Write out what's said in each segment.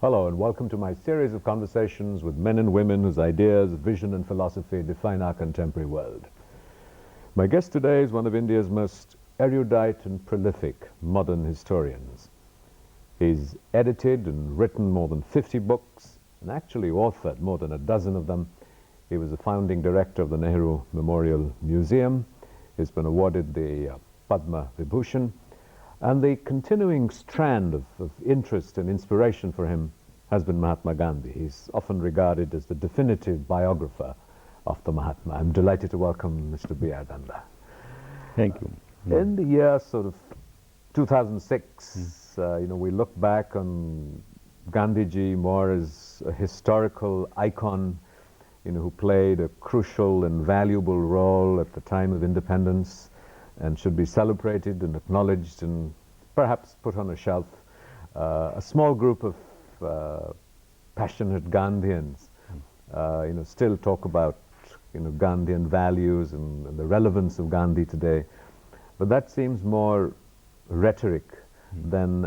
Hello and welcome to my series of conversations with men and women whose ideas, vision and philosophy define our contemporary world. My guest today is one of India's most erudite and prolific modern historians. He's edited and written more than 50 books and actually authored more than a dozen of them. He was the founding director of the Nehru Memorial Museum. He's been awarded the Padma Vibhushan. And the continuing strand of interest and inspiration for him has been Mahatma Gandhi. He's often regarded as the definitive biographer of the Mahatma. I'm delighted to welcome Mr. B.R. Danda. Thank you. In the year sort of 2006, we look back on Gandhiji more as a historical icon, who played a crucial and valuable role at the time of independence, and should be celebrated and acknowledged and perhaps put on a shelf. A small group of passionate Gandhians, still talk about, Gandhian values and the relevance of Gandhi today. But that seems more rhetoric than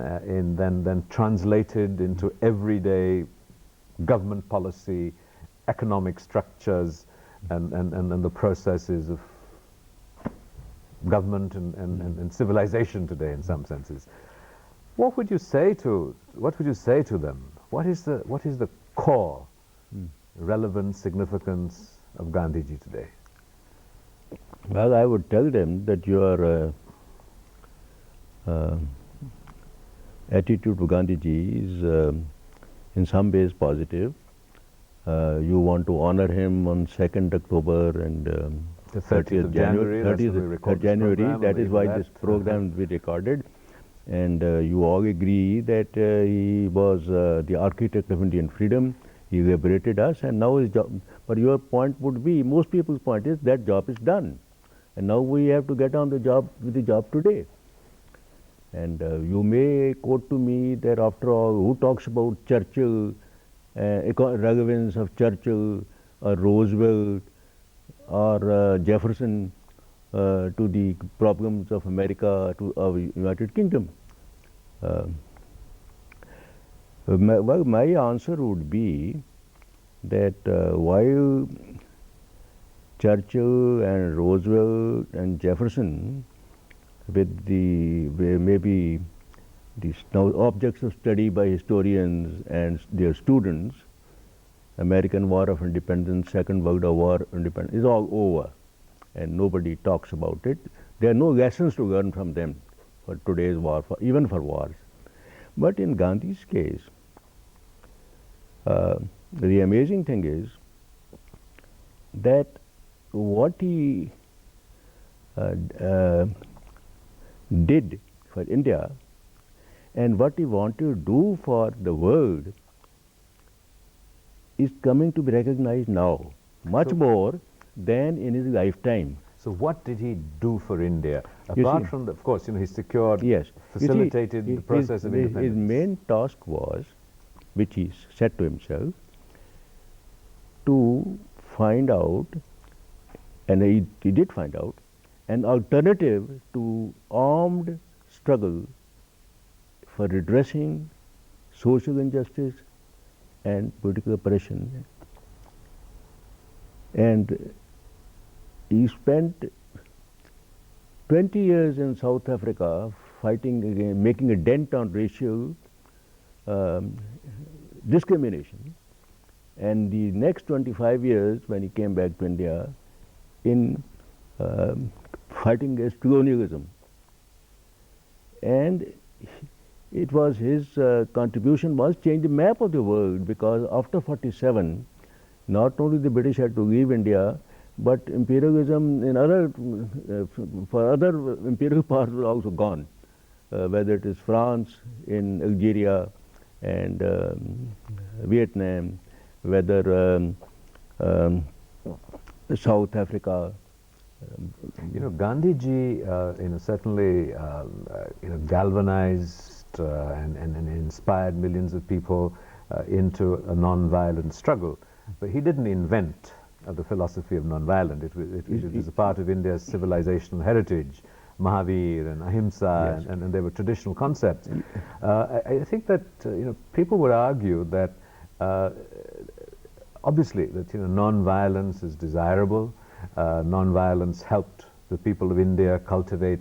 translated into everyday government policy, economic structures, and the processes of government and civilization today, in some senses. What would you say to them? What is the core relevance, significance of Gandhiji today? Well, I would tell them that your attitude to Gandhiji is in some ways positive. You want to honor him on 2nd October and the 30th of January. 30th January. That is why this program we recorded. And you all agree that he was the architect of Indian freedom. He liberated us, and now his job. But your point would be, most people's point is that job is done, and now we have to get on the job with the job today. And you may quote to me that after all, who talks about Churchill, relevance of Churchill or Roosevelt or Jefferson to the problems of America, to our United Kingdom? My answer would be that while Churchill and Roosevelt and Jefferson, with maybe these now objects of study by historians and their students, American War of Independence, Second World War independence is all over, and nobody talks about it. There are no lessons to learn from them for today's war, even for wars. But in Gandhi's case, the amazing thing is that what he did for India and what he wanted to do for the world is coming to be recognized now, much more than in his lifetime. So what did he do for India? Apart from, of course, he secured, facilitated the process of independence. His main task was, which he set to himself, to find out, and he did find out, an alternative to armed struggle for redressing social injustice and political oppression. And he spent 20 years in South Africa fighting against, making a dent on racial discrimination. And the next 25 years, when he came back to India, in fighting against colonialism. And it was his contribution was change the map of the world, because after 47, not only the British had to leave India, but imperialism in for other imperial powers was also gone, whether it is France in Algeria and Vietnam, whether South Africa. Gandhiji, certainly, galvanized and inspired millions of people into a non-violent struggle. But he didn't invent the philosophy of non-violence. It is a part of India's civilizational heritage Mahavir and Ahimsa, Yes. and they were traditional concepts. I think that people would argue that obviously that non-violence is desirable. Non-violence helped the people of India cultivate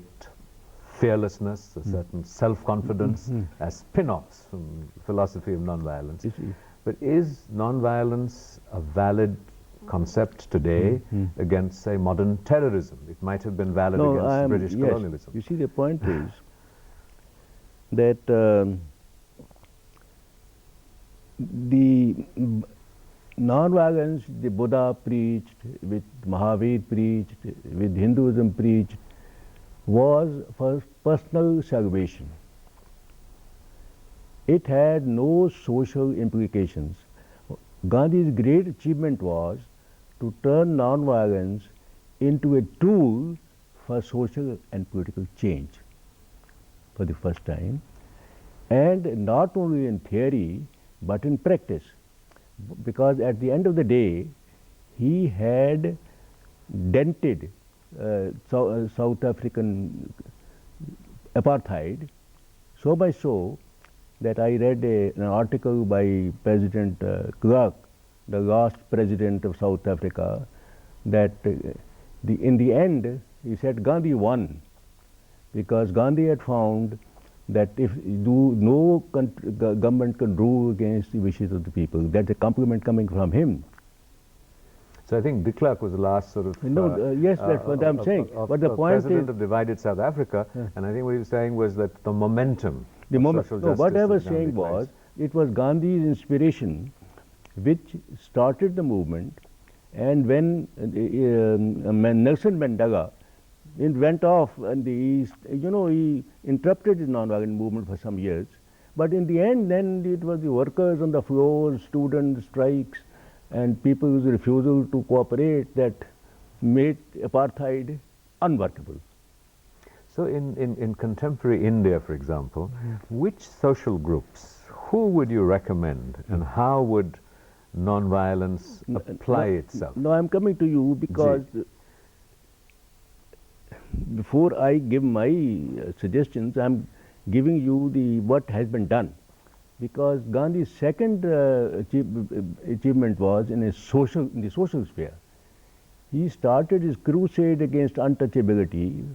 fearlessness, a certain self-confidence as spin-offs from philosophy of non-violence. But is non-violence a valid concept today against, say, modern terrorism? It might have been valid against British colonialism. You see, the point is that the non-violence the Buddha preached, with Mahavir preached, with Hinduism preached, was for personal salvation. It had no social implications. Gandhi's great achievement was to turn non-violence into a tool for social and political change for the first time, and not only in theory but in practice, because at the end of the day he had dented South African apartheid, so much so that I read an article by President Clark, the last president of South Africa, that in the end, he said Gandhi won, because Gandhi had found that if no government can rule against the wishes of the people. That's a compliment coming from him. So I think de Klerk was the last sort of yes, that's what I'm saying. But the point president is, of divided South Africa, and I think what he was saying was that the momentum. What I was saying was, it was Gandhi's inspiration which started the movement, and when Nelson Mandela went off in the East, he interrupted the non-violent movement for some years, but in the end then it was the workers on the floor, student strikes, and people's refusal to cooperate that made apartheid unworkable. So in contemporary India, for example, which social groups, who would you recommend, and how would non-violence apply itself? No, I'm coming to you because before I give my suggestions, I'm giving you what has been done. Because Gandhi's second achievement was in the social sphere. He started his crusade against untouchability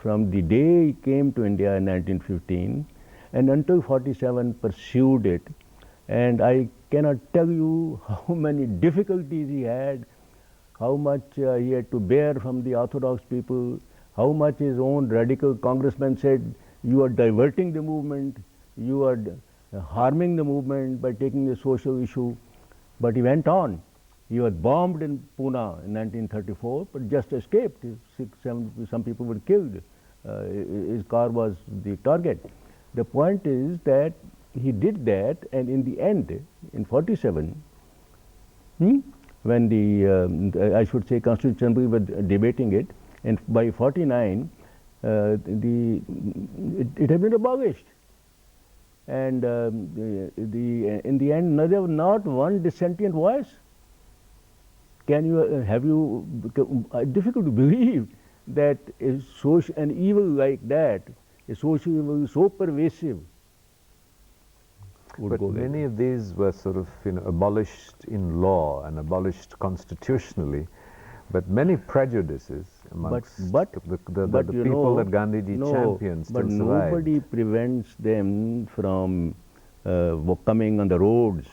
from the day he came to India in 1915, and until 47 pursued it. And I cannot tell you how many difficulties he had, how much he had to bear from the orthodox people, how much his own radical congressmen said, you are diverting the movement, you are harming the movement by taking the social issue. But he went on. He was bombed in Pune in 1934, but just escaped. Some people were killed. His car was the target. The point is that he did that, and in the end, in 47, when I should say Constitutional Assembly was debating it, and by 49, it had been abolished. And in the end, not one dissentient voice. Difficult to believe that an evil like that, a social evil so pervasive, would but go many there. of these were sort of abolished in law and abolished constitutionally, but many prejudices amongst the people that Gandhiji championed still but survive. Nobody prevents them from coming on the roads,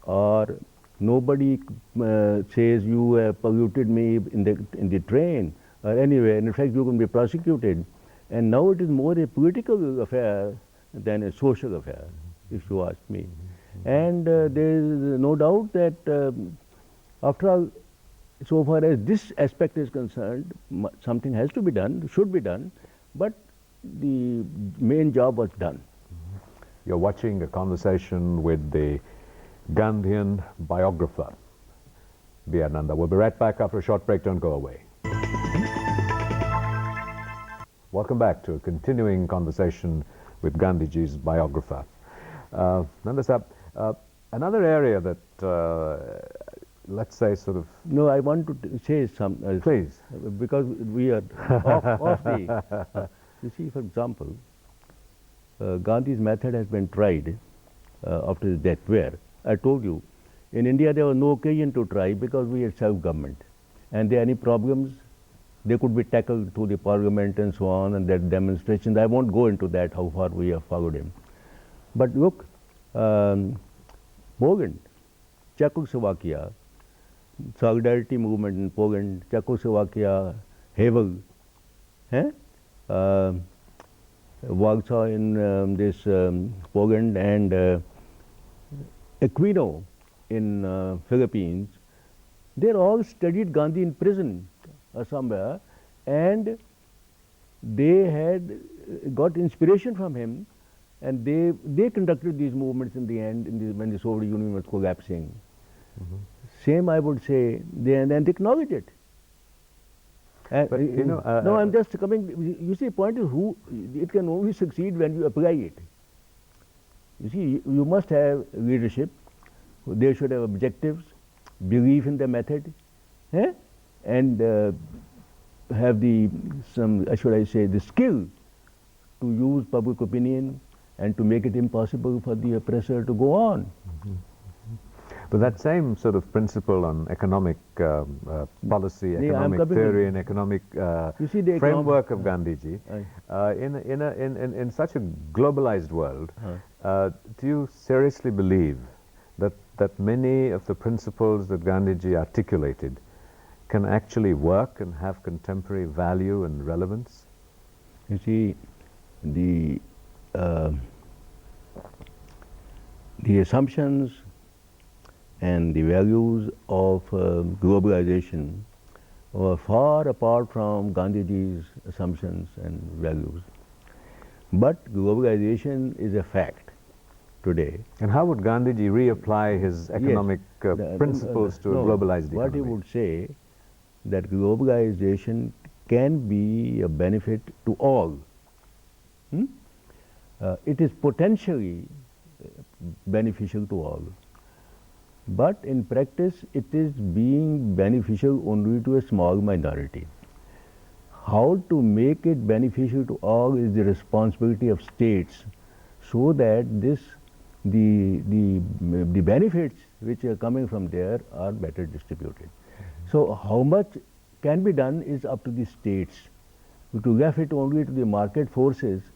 or nobody says you have polluted me in the train or anywhere. In fact, you can be prosecuted. And now it is more a political affair than a social affair, if you ask me. And there is no doubt that after all, so far as this aspect is concerned, something has to be done, should be done, but the main job was done. You're watching a conversation with the Gandhian biographer, B. Nanda. We'll be right back after a short break. Don't go away. Welcome back to a continuing conversation with Gandhiji's biographer. Nanda Sahab, another area that let's say sort of... No, I want to say some... Please. Because we are off the... You see, for example, Gandhi's method has been tried after his death. Where? I told you, in India there was no occasion to try because we had self-government. And there are any problems, they could be tackled through the parliament and so on, and that demonstrations. I won't go into that, how far we have followed him. But look, Poland, Czechoslovakia, solidarity movement in Poland, Czechoslovakia, Havel, Warsaw in this Poland, and Aquino in Philippines. They all studied Gandhi in prison or somewhere, and they had got inspiration from him, and they conducted these movements in the end when the Soviet Union was collapsing. Same, I would say, and they acknowledge it. But you know, no, I'm just coming. You see, the point is, it can only succeed when you apply it. You see, you must have leadership. They should have objectives, belief in the method, and have the skill to use public opinion and to make it impossible for the oppressor to go on. But that same sort of principle on economic policy, economic theory, and economic framework of Gandhiji, in such a globalized world, do you seriously believe that many of the principles that Gandhiji articulated can actually work and have contemporary value and relevance? You see, the assumptions and the values of globalization were far apart from Gandhiji's assumptions and values. But globalization is a fact today. And how would Gandhiji reapply his economic principles to a globalized economy? What he would say, that globalization can be a benefit to all. It is potentially beneficial to all. But in practice, it is being beneficial only to a small minority. How to make it beneficial to all is the responsibility of states, so that the benefits which are coming from there are better distributed. So how much can be done is up to the states. To left it only to the market forces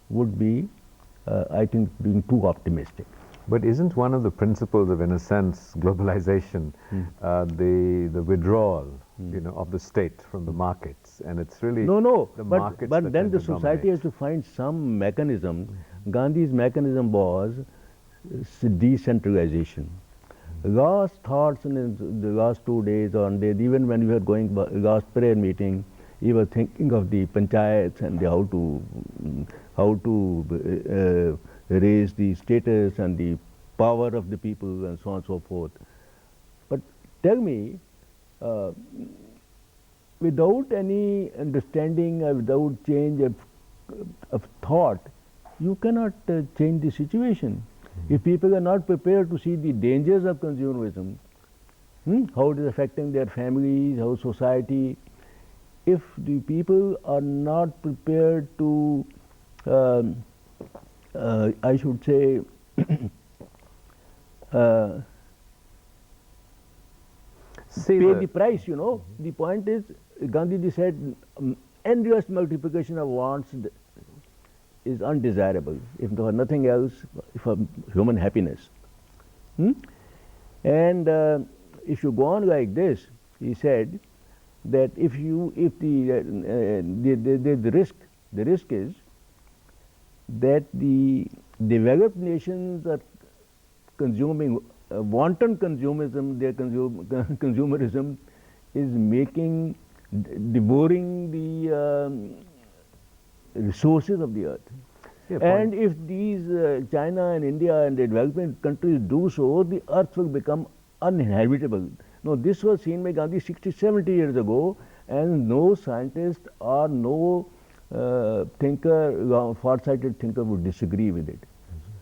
would be, I think, being too optimistic. But isn't one of the principles of, in a sense, globalization, the withdrawal, of the state from the markets, and it's really the markets. But then the society has to find some mechanism. Gandhi's mechanism was decentralization. Last thoughts in the last 2 days on days, even when we were going last prayer meeting, he was thinking of the panchayats and how to raise the status and the power of the people and so on and so forth. But tell me, without any understanding, without change of thought, you cannot change the situation. If people are not prepared to see the dangers of consumerism, how it is affecting their families, how society, if the people are not prepared to I should say, pay the price, The point is, Gandhiji said, endless multiplication of wants is undesirable, if for nothing else, for human happiness. And if you go on like this, he said that if the risk is that the developed nations are consuming wanton consumerism. Their consumerism is devouring the resources of the earth. And if these China and India and the developing countries do so, the earth will become uninhabitable. Now, this was seen by Gandhi 60, 70 years ago, and no scientist or no far-sighted thinker would disagree with it.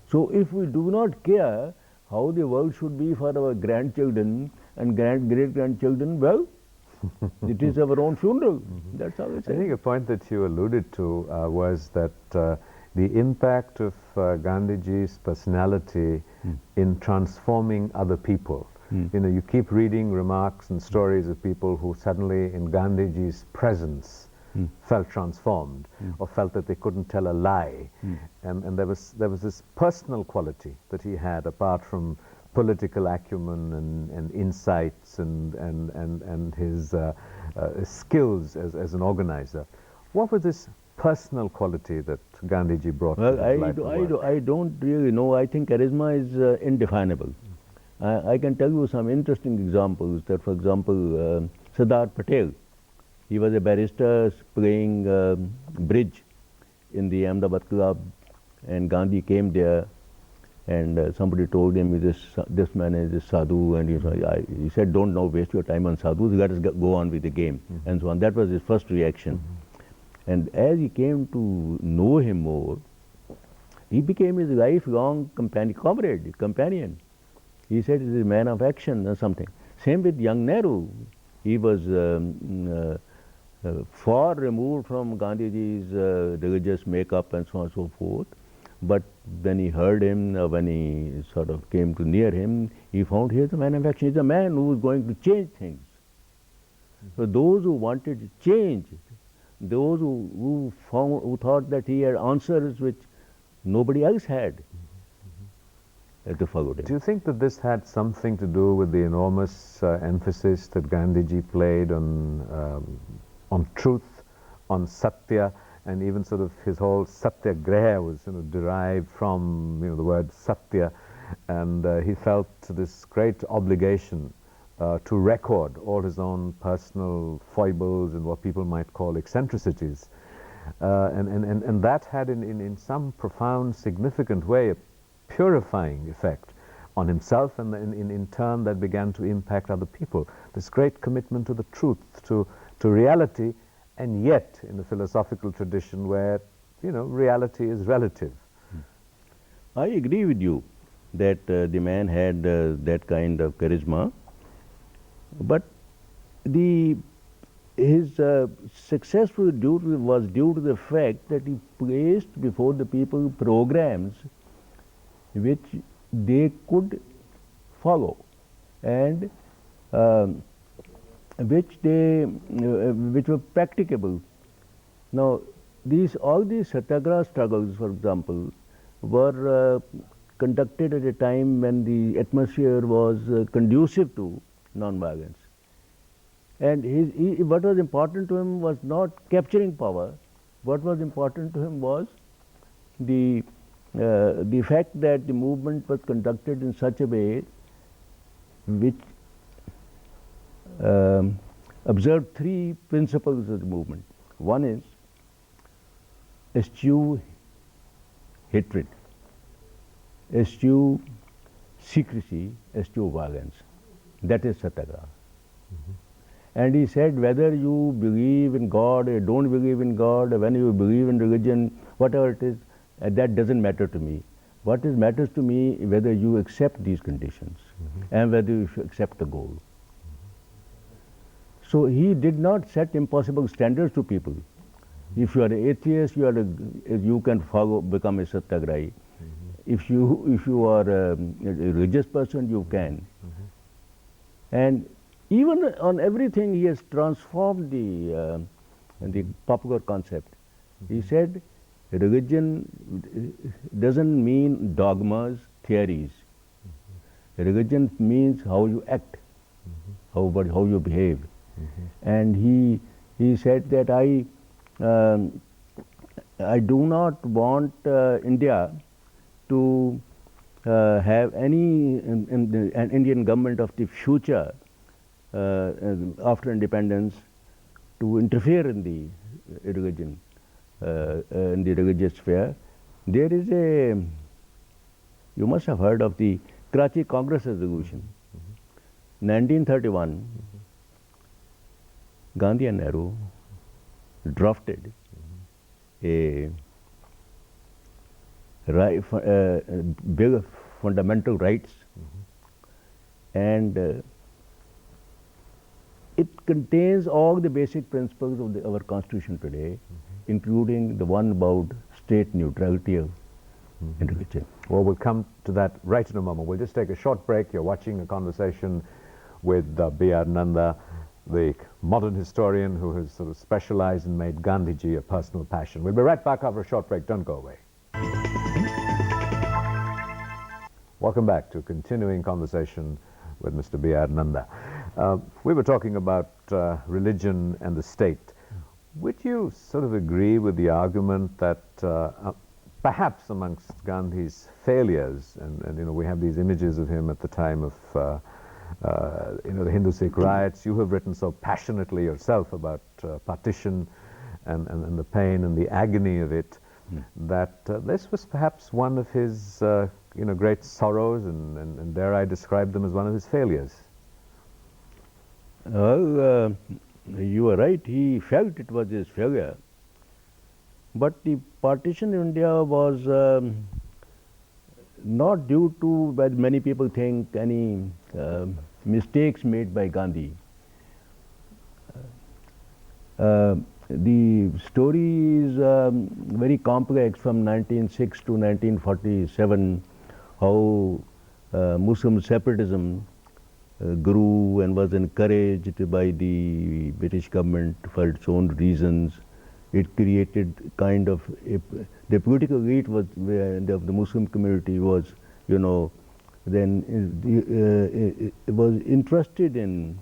So if we do not care how the world should be for our grandchildren and great-grandchildren, well, It is our own funeral. That's how it's I think a point that you alluded to was that the impact of Gandhiji's personality in transforming other people. You know, you keep reading remarks and stories of people who suddenly, in Gandhiji's presence, felt transformed or felt that they couldn't tell a lie. And there was this personal quality that he had, apart from political acumen and insights and his skills as an organizer. What was this personal quality that Gandhiji brought to his life? I don't really know. I think charisma is indefinable. I can tell you some interesting examples. That, for example, Sardar Patel, he was a barrister playing bridge in the Ahmedabad club, and Gandhi came there, and somebody told him, this man is a sadhu, and he said, don't now waste your time on sadhus, let us go on with the game, and so on. That was his first reaction. And as he came to know him more, he became his lifelong companion. He said he's a man of action or something. Same with young Nehru. He was far removed from Gandhiji's religious makeup and so on and so forth. But when he heard him, when he sort of came to near him, he found he is a man of action. He's a man who is going to change things. So those who wanted change, those who thought that he had answers which nobody else had, to follow him. Do you think that this had something to do with the enormous emphasis that Gandhiji played on truth, on satya, and even sort of his whole satyagraha was derived from the word satya, and he felt this great obligation to record all his own personal foibles and what people might call eccentricities, and that had in some profound, significant way a purifying effect on himself, and in turn that began to impact other people. This great commitment to the truth, to reality, and yet in the philosophical tradition where reality is relative. I agree with you that the man had that kind of charisma, but his success was due to the fact that he placed before the people programs which they could follow, and which were practicable. Now, all these satyagraha struggles, for example, were conducted at a time when the atmosphere was conducive to non-violence. And what was important to him was not capturing power. What was important to him was the fact that the movement was conducted in such a way which observed three principles of the movement. One is eschew hatred, eschew secrecy, eschew violence. That is satyagraha. And he said, whether you believe in God or don't believe in God, or when you believe in religion, whatever it is, that doesn't matter to me. What matters to me is whether you accept these conditions and whether you accept the goal. So he did not set impossible standards to people. If you are an atheist, you can become a satyagrahi. If you are a religious person, you can. And even on everything, he has transformed the popular concept. He said, religion doesn't mean dogmas, theories. Religion means how you act, how you behave. And he said that I do not want India to have an Indian government of the future after independence to interfere in the religion, in the religious sphere. There is you must have heard of the Karachi Congress Resolution. 1931, Gandhi and Nehru drafted a bill of fundamental rights, and it contains all the basic principles of our constitution today, including the one about state neutrality of education. Well, we'll come to that right in a moment. We'll just take a short break. You're watching a conversation with B.R. Nanda, the modern historian who has sort of specialized and made Gandhiji a personal passion. We'll be right back after a short break. Don't go away. Welcome back to a continuing conversation with Mr. B.R. Nanda. We were talking about religion and the state. Would you sort of agree with the argument that perhaps amongst Gandhi's failures, and you know, we have these images of him at the time of you know, the Hindu-Sikh riots. You have written so passionately yourself about partition and the pain and the agony of it, that this was perhaps one of his you know, great sorrows, and dare I describe them as one of his failures. Well, you are right. He felt it was his failure. But the partition in India was not due to, as many people think, any mistakes made by Gandhi. The story is very complex from 1906 to 1947, how Muslim separatism grew and was encouraged by the British government for its own reasons. It created kind of the political elite was of the Muslim community was, you know, then it was interested in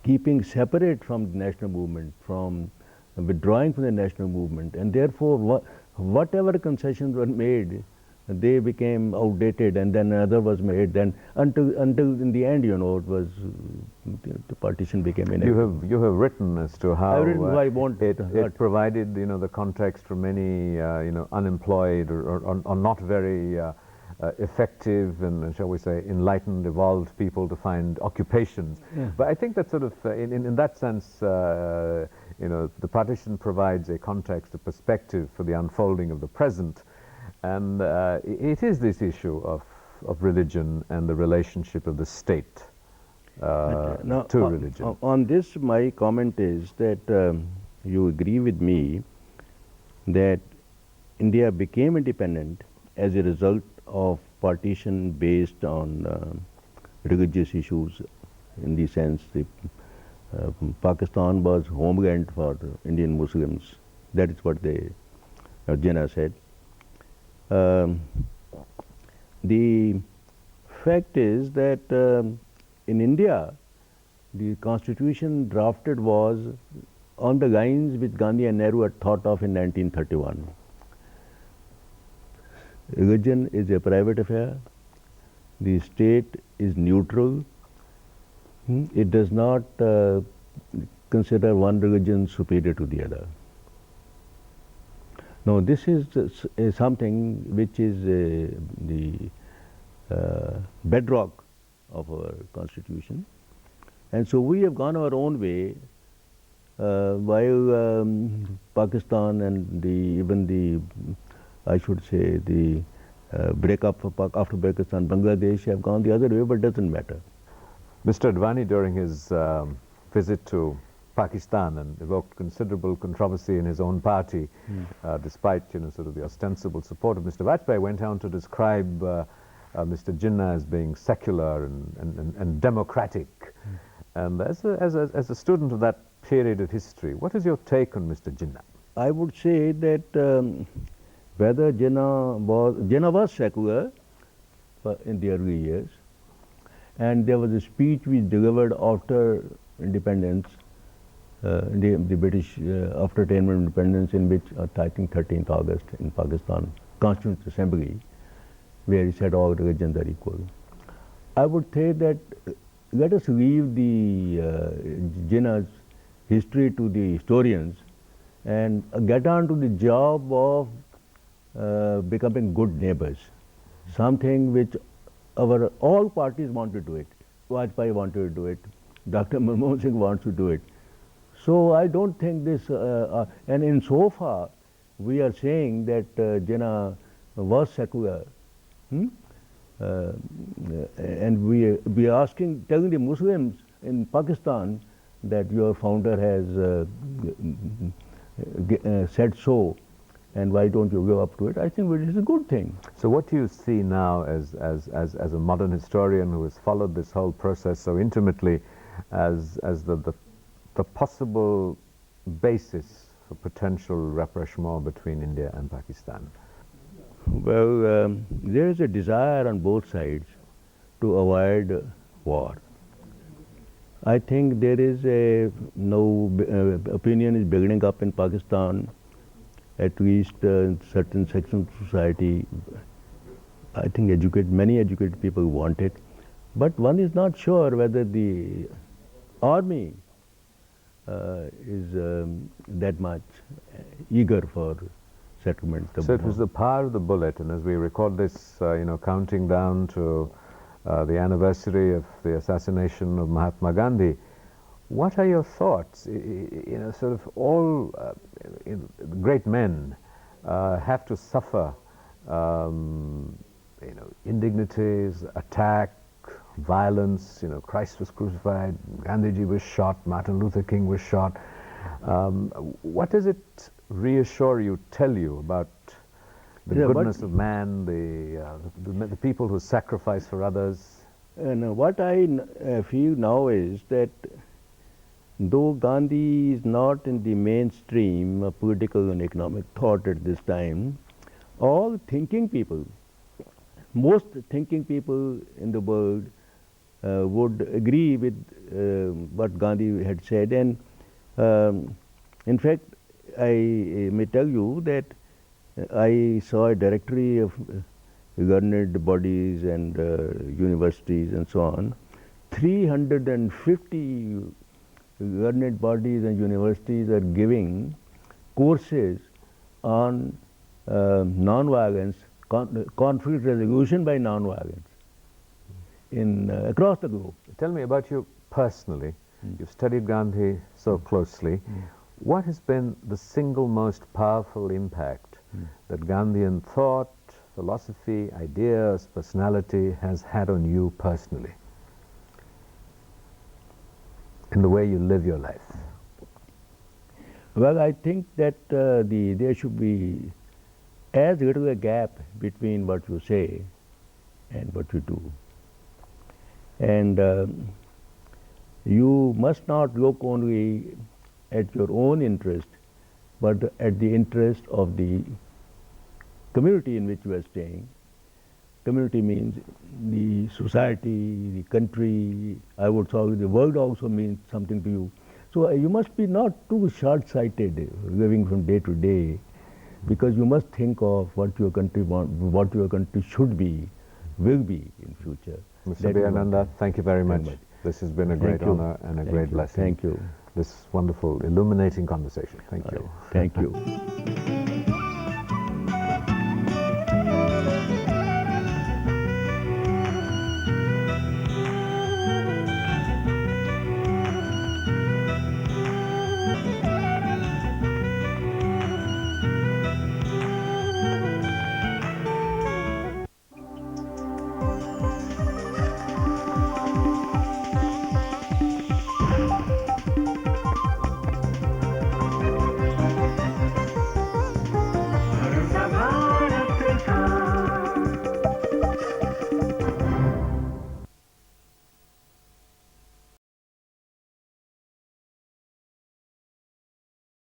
keeping separate from the national movement, from withdrawing from the national movement, and therefore whatever concessions were made, they became outdated, and then another was made. Then until in the end, you know, it was the partition became inevitable. You have written as to how it provided, you know, the context for many you know, unemployed or not very effective and, shall we say, enlightened, evolved people to find occupations. Yeah. But I think that sort of in that sense, you know, the partition provides a context, a perspective for the unfolding of the present. And it is this issue of religion and the relationship of the state now, to religion. On this, my comment is that you agree with me that India became independent as a result of partition based on religious issues, in the sense that Pakistan was homeland for Indian Muslims. That is what Jinnah said. The fact is that in India, the constitution drafted was on the lines which Gandhi and Nehru had thought of in 1931. Religion is a private affair. The state is neutral. It does not consider one religion superior to the other. Now, this is something which is the bedrock of our constitution, and so we have gone our own way while Pakistan and even the, I should say, the breakup after Pakistan, Bangladesh have gone the other way, but it doesn't matter. Mr. Advani, during his visit to Pakistan, and evoked considerable controversy in his own party, despite, you know, sort of the ostensible support of Mr. Vajpayee, went on to describe Mr. Jinnah as being secular and democratic. And as a student of that period of history, what is your take on Mr. Jinnah? I would say that whether Jinnah was secular in the early years, and there was a speech which delivered after independence, the British after attainment of independence, in which I think 13th August in Pakistan Constituent Assembly, where he said all religions are equal. I would say that let us leave the Jinnah's history to the historians and get on to the job of becoming good neighbors, something which all parties want to do it. Vajpayee wanted to do it, Dr. Manmohan Singh wants to do it. So I don't think this, and in so far we are saying that Jinnah was secular, and we are asking, telling the Muslims in Pakistan that your founder has said so, and why don't you go up to it? I think it is a good thing. So what do you see now as a modern historian who has followed this whole process so intimately as the possible basis for potential rapprochement between India and Pakistan? Well, there is a desire on both sides to avoid war. I think there is opinion is beginning up in Pakistan, at least certain sections of society. I think many educated people want it, but one is not sure whether the army is that much eager for settlement. So it was the power of the bullet, and as we record this, counting down to the anniversary of the assassination of Mahatma Gandhi, what are your thoughts? Sort of all great men have to suffer, indignities, attack, violence. Christ was crucified, Gandhiji was shot, Martin Luther King was shot. What does it reassure you, tell you about the goodness of man, the people who sacrifice for others? And what I feel now is that though Gandhi is not in the mainstream of political and economic thought at this time, all thinking people, most thinking people in the world would agree with what Gandhi had said. And in fact, I may tell you that I saw a directory of governed bodies and universities and so on. 350 governed bodies and universities are giving courses on non-violence, conflict resolution by non-violence across the globe. Tell me about you personally. You've studied Gandhi so closely. What has been the single most powerful impact that Gandhian thought, philosophy, ideas, personality has had on you personally, in the way you live your life? Well, I think that there should be as little a gap between what you say and what you do. And you must not look only at your own interest, but at the interest of the community in which you are staying. Community means the society, the country, I would say the world also means something to you. So you must be not too short-sighted living from day to day, because you must think of what your country what your country should be, will be in future. Mr. Dayananda, thank you very much. This has been a great honor and a great blessing. Thank you. This wonderful, illuminating conversation. Thank you. Thank you.